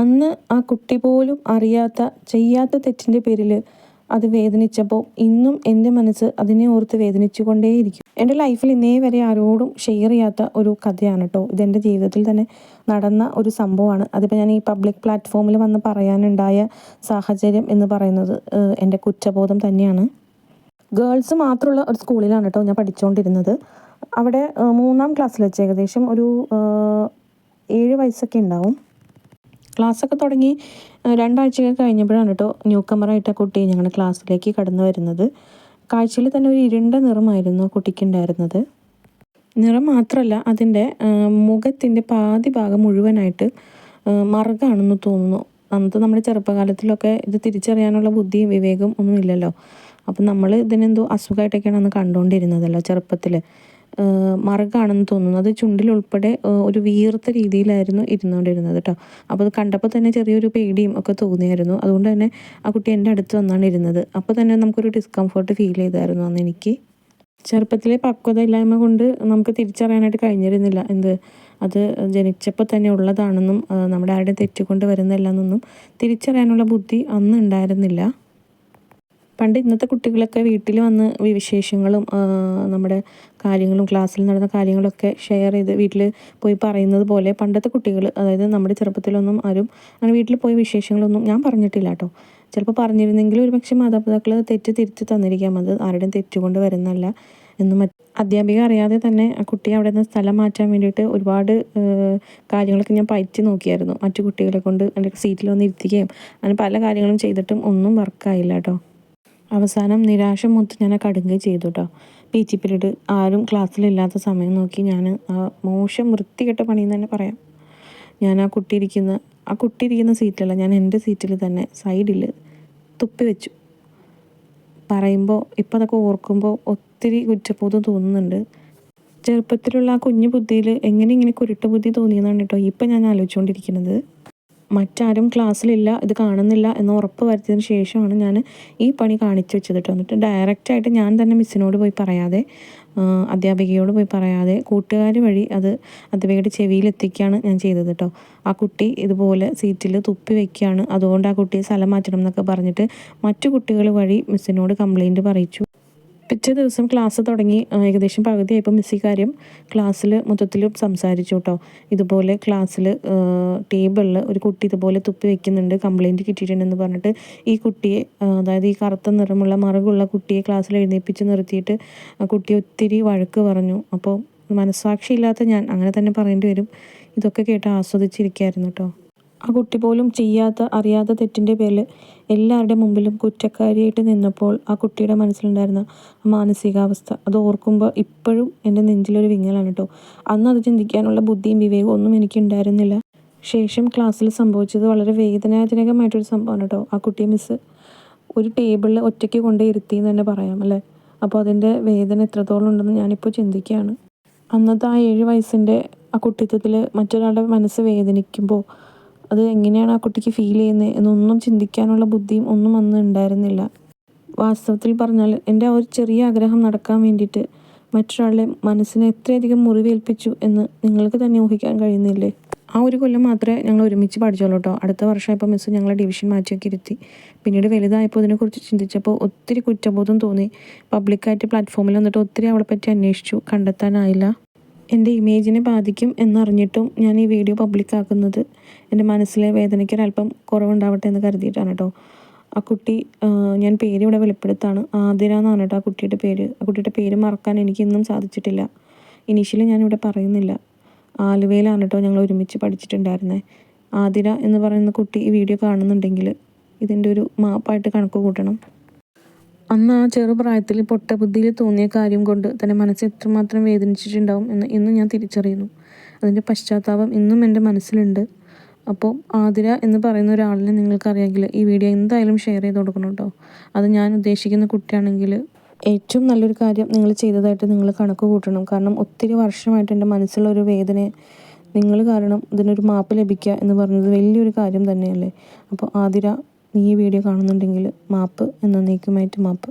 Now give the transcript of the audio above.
അന്ന് ആ കുട്ടി പോലും അറിയാത്ത ചെയ്യാത്ത തെറ്റിൻ്റെ പേരിൽ അത് വേദനിച്ചപ്പോൾ ഇന്നും എൻ്റെ മനസ്സ് അതിനെ ഓർത്ത് വേദനിച്ചു കൊണ്ടേയിരിക്കും. എൻ്റെ ലൈഫിൽ ഇന്നേ വരെ ആരോടും ഷെയർ ചെയ്യാത്ത ഒരു കഥയാണ് കേട്ടോ. ഇതെൻ്റെ ജീവിതത്തിൽ തന്നെ നടന്ന ഒരു സംഭവമാണ്. അതിപ്പോൾ ഞാൻ ഈ പബ്ലിക് പ്ലാറ്റ്ഫോമിൽ വന്ന് പറയാനുണ്ടായ സാഹചര്യം എന്ന് പറയുന്നത് എൻ്റെ കുറ്റബോധം തന്നെയാണ്. ഗേൾസ് മാത്രമുള്ള ഒരു സ്കൂളിലാണ് കേട്ടോ ഞാൻ പഠിച്ചുകൊണ്ടിരുന്നത്. അവിടെ 3ാം ക്ലാസ്സിൽ വെച്ച് ഏകദേശം ഒരു 7 വയസ്സൊക്കെ ഉണ്ടാവും. ക്ലാസ്സൊക്കെ തുടങ്ങി 2 ആഴ്ചയൊക്കെ കഴിഞ്ഞപ്പോഴാണ് കേട്ടോ ന്യൂ കമറായിട്ട് ആ കുട്ടി ഞങ്ങളുടെ ക്ലാസ്സിലേക്ക് കടന്നു വരുന്നത്. കാഴ്ചയിൽ തന്നെ ഒരു ഇരുണ്ട നിറമായിരുന്നു കുട്ടിക്കുണ്ടായിരുന്നത്. നിറം മാത്രമല്ല, അതിൻ്റെ മുഖത്തിൻ്റെ പാതി ഭാഗം മുഴുവനായിട്ട് മറുകാണെന്ന് തോന്നുന്നു. അന്നത്തെ നമ്മുടെ ചെറുപ്പകാലത്തിലൊക്കെ ഇത് തിരിച്ചറിയാനുള്ള ബുദ്ധിയും വിവേകവും ഒന്നും ഇല്ലല്ലോ. അപ്പം നമ്മൾ ഇതിനെന്തോ അസുഖമായിട്ടൊക്കെയാണ് അന്ന് കണ്ടുകൊണ്ടിരുന്നതല്ലോ ചെറുപ്പത്തിൽ. മറുകാണെന്ന് തോന്നുന്നു. അത് ചുണ്ടിലുൾപ്പെടെ ഒരു വീർത്ത രീതിയിലായിരുന്നു ഇരുന്നുകൊണ്ടിരുന്നത് കേട്ടോ. അപ്പോൾ അത് കണ്ടപ്പോൾ തന്നെ ചെറിയൊരു പേടിയും ഒക്കെ തോന്നിയായിരുന്നു. അതുകൊണ്ട് തന്നെ ആ കുട്ടി എൻ്റെ അടുത്ത് വന്നാണ് ഇരുന്നത്. അപ്പോൾ തന്നെ നമുക്കൊരു ഡിസ്കംഫർട്ട് ഫീൽ ചെയ്തായിരുന്നു അന്ന് എനിക്ക്. ചെറുപ്പത്തിലെ പക്വത ഇല്ലായ്മ കൊണ്ട് നമുക്ക് തിരിച്ചറിയാനായിട്ട് കഴിഞ്ഞിരുന്നില്ല അത് ജനിച്ചപ്പോൾ തന്നെ ഉള്ളതാണെന്നും നമ്മുടെ ആരുടെയും തെറ്റുകൊണ്ട് വരുന്നില്ലെന്നൊന്നും തിരിച്ചറിയാനുള്ള ബുദ്ധി അന്ന് ഉണ്ടായിരുന്നില്ല. പണ്ട് ഇന്നത്തെ കുട്ടികളൊക്കെ വീട്ടിൽ വന്ന് വിശേഷങ്ങളും നമ്മുടെ കാര്യങ്ങളും ക്ലാസ്സിൽ നടന്ന കാര്യങ്ങളൊക്കെ ഷെയർ ചെയ്ത് വീട്ടിൽ പോയി പറയുന്നത് പോലെ പണ്ടത്തെ കുട്ടികൾ, അതായത് നമ്മുടെ ചെറുപ്പത്തിലൊന്നും ആരും അങ്ങനെ വീട്ടിൽ പോയി വിശേഷങ്ങളൊന്നും ഞാൻ പറഞ്ഞിട്ടില്ല കേട്ടോ. ചിലപ്പോൾ പറഞ്ഞിരുന്നെങ്കിൽ ഒരുപക്ഷെ മാതാപിതാക്കൾ തെറ്റ് തിരുത്തി തന്നിരിക്കാം. അത് ആരുടെയും തെറ്റുകൊണ്ട് വരുന്നല്ല എന്നും അധ്യാപിക അറിയാതെ തന്നെ ആ കുട്ടിയെ അവിടെ നിന്ന് സ്ഥലം മാറ്റാൻ വേണ്ടിയിട്ട് ഒരുപാട് കാര്യങ്ങളൊക്കെ ഞാൻ പയറ്റി നോക്കിയായിരുന്നു. മറ്റു കുട്ടികളെ കൊണ്ട് എൻ്റെ സീറ്റിൽ വന്ന് ഇരുത്തിക്കുകയും അങ്ങനെ പല കാര്യങ്ങളും ചെയ്തിട്ടും ഒന്നും വർക്കായില്ല കേട്ടോ. അവസാനം നിരാശ മൂത്ത് ഞാൻ കടുങ്ങുകയും ചെയ്തു കേട്ടോ. PT പീരീഡ് ആരും ക്ലാസ്സിലില്ലാത്ത സമയം നോക്കി ഞാൻ മോശം വൃത്തികെട്ട പണിയെന്ന് തന്നെ പറയാം. ഞാൻ ആ കുട്ടി ഇരിക്കുന്ന സീറ്റിലല്ല, ഞാൻ എൻ്റെ സീറ്റിൽ തന്നെ സൈഡിൽ തുപ്പി വെച്ചു. പറയുമ്പോൾ ഇപ്പം അതൊക്കെ ഓർക്കുമ്പോൾ ഒത്തിരി കുറ്റബോധം തോന്നുന്നുണ്ട്. ചെറുപ്പത്തിലുള്ള ആ കുഞ്ഞു ബുദ്ധിയിൽ എങ്ങനെ ഇങ്ങനെ കുരുട്ട് ബുദ്ധി തോന്നിയെന്നാണ് കേട്ടോ ഇപ്പം ഞാൻ ആലോചിച്ചുകൊണ്ടിരിക്കുന്നത്. മറ്റാരും ക്ലാസ്സിലില്ല, ഇത് കാണുന്നില്ല എന്ന് ഉറപ്പ് വരുത്തിയതിന് ശേഷമാണ് ഞാൻ ഈ പണി കാണിച്ചു വെച്ചത് കേട്ടോ. എന്നിട്ട് ഡയറക്റ്റായിട്ട് ഞാൻ തന്നെ മിസ്സിനോട് പോയി പറയാതെ, അധ്യാപികയോട് പോയി പറയാതെ, കൂട്ടുകാർ വഴി അത് അധ്യാപികയുടെ ചെവിയിലെത്തിക്കുകയാണ് ഞാൻ ചെയ്തത് കേട്ടോ. ആ കുട്ടി ഇതുപോലെ സീറ്റിൽ തുപ്പി വയ്ക്കുകയാണ്, അതുകൊണ്ട് ആ കുട്ടിയെ സ്ഥലം മാറ്റണം എന്നൊക്കെ പറഞ്ഞിട്ട് മറ്റു കുട്ടികൾ വഴി മിസ്സിനോട് കംപ്ലയിൻറ്റ് പറയിച്ചു. പിറ്റേ ദിവസം ക്ലാസ് തുടങ്ങി ഏകദേശം പകുതിയായപ്പോൾ മിസ്സി കാര്യം ക്ലാസ്സിൽ മൊത്തത്തിൽ സംസാരിച്ചു കേട്ടോ. ഇതുപോലെ ക്ലാസ്സിൽ ടേബിളിൽ ഒരു കുട്ടി ഇതുപോലെ തുപ്പി വയ്ക്കുന്നുണ്ട്, കംപ്ലയിൻറ്റ് കിട്ടിയിട്ടുണ്ടെന്ന് പറഞ്ഞിട്ട് ഈ കുട്ടിയെ, അതായത് ഈ കറുത്ത നിറമുള്ള മറുകുള്ള കുട്ടിയെ ക്ലാസ്സിൽ എഴുന്നേൽപ്പിച്ച് നിർത്തിയിട്ട് കുട്ടി ഒത്തിരി വഴക്ക് പറഞ്ഞു. അപ്പോൾ മനസ്സാക്ഷിയില്ലാത്ത ഞാൻ, അങ്ങനെ തന്നെ പറയേണ്ടി വരും, ഇതൊക്കെ കേട്ട് ആസ്വദിച്ചിരിക്കുകയായിരുന്നു കേട്ടോ. ആ കുട്ടി പോലും അറിയാത്ത തെറ്റിൻ്റെ പേരിൽ എല്ലാവരുടെ മുമ്പിലും കുറ്റക്കാരിയായിട്ട് നിന്നപ്പോൾ ആ കുട്ടിയുടെ മനസ്സിലുണ്ടായിരുന്ന മാനസികാവസ്ഥ അത് ഓർക്കുമ്പോൾ ഇപ്പോഴും എൻ്റെ നെഞ്ചിലൊരു വിങ്ങലാണ് കേട്ടോ. അന്ന് അത് ചിന്തിക്കാനുള്ള ബുദ്ധിയും വിവേകവും ഒന്നും എനിക്കുണ്ടായിരുന്നില്ല. ശേഷം ക്ലാസ്സിൽ സംഭവിച്ചത് വളരെ വേദനാജനകമായിട്ടൊരു സംഭവമാണ് കേട്ടോ. ആ കുട്ടിയെ മിസ്സ് ഒരു ടേബിളിൽ ഒറ്റയ്ക്ക് കൊണ്ടേ ഇരുത്തി എന്ന് തന്നെ പറയാം അല്ലേ. അപ്പോൾ അതിൻ്റെ വേദന എത്രത്തോളം ഉണ്ടെന്ന് ഞാനിപ്പോൾ ചിന്തിക്കുകയാണ്. അന്നത്തെ ആ 7 വയസ്സിൻ്റെ ആ കുട്ടിത്വത്തിൽ മറ്റൊരാളുടെ മനസ്സ് വേദനിക്കുമ്പോൾ അത് എങ്ങനെയാണ് ആ കുട്ടിക്ക് ഫീൽ ചെയ്യുന്നത് എന്നൊന്നും ചിന്തിക്കാനുള്ള ബുദ്ധിയും ഒന്നും അന്ന് ഉണ്ടായിരുന്നില്ല. വാസ്തവത്തിൽ പറഞ്ഞാൽ എൻ്റെ ആ ഒരു ചെറിയ ആഗ്രഹം നടക്കാൻ വേണ്ടിയിട്ട് മറ്റൊരാളുടെ മനസ്സിനെ എത്രയധികം മുറിവേൽപ്പിച്ചു എന്ന് നിങ്ങൾക്ക് തന്നെ ഊഹിക്കാൻ കഴിയുന്നില്ലേ. ആ ഒരു കൊല്ലം മാത്രമേ ഞങ്ങൾ ഒരുമിച്ച് പഠിച്ചോളൂ കേട്ടോ. അടുത്ത വർഷമായപ്പോൾ മിസ്സ് ഞങ്ങളെ ഡിവിഷൻ മാറ്റിയൊക്കെ ഇരുത്തി. പിന്നീട് വലുതായപ്പോൾ ഇതിനെക്കുറിച്ച് ചിന്തിച്ചപ്പോൾ ഒത്തിരി കുറ്റബോധം തോന്നി. പബ്ലിക്കായിട്ട് പ്ലാറ്റ്ഫോമിൽ വന്നിട്ട് ഒത്തിരി അവളെപ്പറ്റി അന്വേഷിച്ചു, കണ്ടെത്താനായില്ല. എൻ്റെ ഇമേജിനെ ബാധിക്കും എന്നറിഞ്ഞിട്ടും ഞാൻ ഈ വീഡിയോ പബ്ലിക്കാക്കുന്നത് എൻ്റെ മനസ്സിലെ വേദനയ്ക്കൊരല്പം കുറവുണ്ടാവട്ടെ എന്ന് കരുതിയിട്ടാണ് കേട്ടോ. ആ കുട്ടി, ഞാൻ പേര് ഇവിടെ വെളിപ്പെടുത്താണ്, ആതിര എന്നാണ് കേട്ടോ ആ കുട്ടിയുടെ പേര്. ആ കുട്ടിയുടെ പേര് മറക്കാൻ എനിക്കിന്നും സാധിച്ചിട്ടില്ല. ഇനീഷ്യലി ഞാനിവിടെ പറയുന്നില്ല. ആലുവയിലാണ് കേട്ടോ ഞങ്ങൾ ഒരുമിച്ച് പഠിച്ചിട്ടുണ്ടായിരുന്നത്. ആതിര എന്ന് പറയുന്ന കുട്ടി ഈ വീഡിയോ കാണുന്നുണ്ടെങ്കിൽ ഇതിൻ്റെ ഒരു മാപ്പായിട്ട് കണക്ക് കൂട്ടണം. അന്ന് ആ ചെറുപ്രായത്തിൽ പൊട്ടബുദ്ധിയിൽ തോന്നിയ കാര്യം കൊണ്ട് തൻ്റെ മനസ്സ് എത്രമാത്രം വേദനിച്ചിട്ടുണ്ടാവും എന്ന് ഇന്ന് ഞാൻ തിരിച്ചറിയുന്നു. അതിൻ്റെ പശ്ചാത്താപം ഇന്നും എൻ്റെ മനസ്സിലുണ്ട്. അപ്പോൾ ആതിര എന്ന് പറയുന്ന ഒരാളിനെ നിങ്ങൾക്കറിയാമെങ്കിൽ ഈ വീഡിയോ എന്തായാലും ഷെയർ ചെയ്ത് കൊടുക്കണം കേട്ടോ. അത് ഞാൻ ഉദ്ദേശിക്കുന്ന കുട്ടിയാണെങ്കിൽ ഏറ്റവും നല്ലൊരു കാര്യം നിങ്ങൾ ചെയ്തതായിട്ട് നിങ്ങൾ കണക്ക് കൂട്ടണം. കാരണം ഒത്തിരി വർഷമായിട്ട് എൻ്റെ മനസ്സിലുള്ള ഒരു വേദനയെ നിങ്ങൾ കാരണം ഇതിനൊരു മാപ്പ് ലഭിക്കുക എന്ന് പറയുന്നത് വലിയൊരു കാര്യം തന്നെയല്ലേ. അപ്പോൾ ആതിര, നീ ഈ വീഡിയോ കാണുന്നുണ്ടെങ്കിൽ മാപ്പ്, എന്നേക്കുമായിട്ട് മാപ്പ്.